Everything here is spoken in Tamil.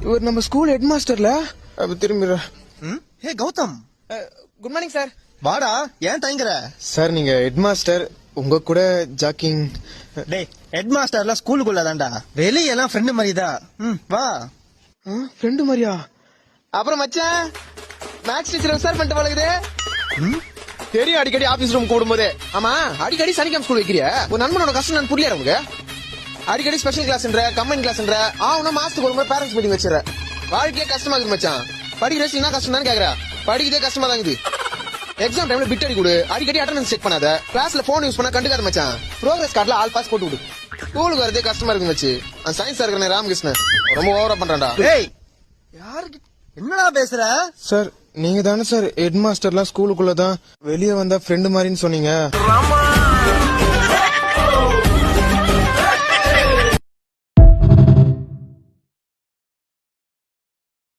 இவர் நம்ம ஸ்கூல் ஹெட் மாஸ்டர்ல திரும்பி. ஹே கௌதம், குட் மார்னிங் சார். வாடா, ஏன் தயங்குற? சார் நீங்க ஹெட் மாஸ்டர், உங்க கூட ஜாக்கிங். டேய், ஹெட் மாஸ்டர்லாம் ஸ்கூலுக்குள்ள தான்டா, வெளியெல்லாம் ஃப்ரெண்டு மாதிரிதான். வா. ஃப்ரெண்டு மாதிரியா? அப்புறம் மச்சான் மேக்ஸ் டீச்சர் சார் பண்ணிட்டு பழகுது. தெரியும், அடிக்கடி ஆபீஸ் ரூம் கூடும்போதே. ஆமா, அடிக்கடி சனிக்கிழமை ஸ்கூல் வைக்கிறியா? ஒரு நண்பனோட கஷ்டம் நான் புரியல உங்களுக்கு. அடிக்கடி ஸ்பெஷல் கிளாஸ்ன்ற கம்பைன் கிளாஸ்ன்ற மாசத்துக்கு ஒரு முறை பேரண்ட்ஸ் மீட்டிங் வச்சிடற. வாழ்க்கையே கஷ்டமா இருக்கு மச்சான். படிக்கிற என்ன கஷ்டம் தான் கேக்குற? படிக்கிறதே கஷ்டமா தான் இருக்குது. எக்ஸாம் டைம்ல பிட் அடி கொடு, அடிக்கடி அட்டெண்டன்ஸ் செக் பண்ணாத, கிளாஸ்ல போன் யூஸ் பண்ணா கண்டுக்காத மச்சான். ப்ரோக்ரஸ் கார்டுல ஆல் பாஸ் போட்டு விடு. ஸ்கூலுக்கு வரதே கஷ்டமா இருக்கு மச்சி. அந்த சயின்ஸ் சார் ராமகிருஷ்ணன் ரொம்ப ஓவரா பண்றான்டா. டேய், யாருக்கு என்னடா பேசுற? சார் நீங்க தானே சார் ஹெட் மாஸ்டர்லாம் ஸ்கூலுக்குள்ளதான் வெளியே வந்தா ஃப்ரெண்டு மாதிரின்னு சொன்னீங்க.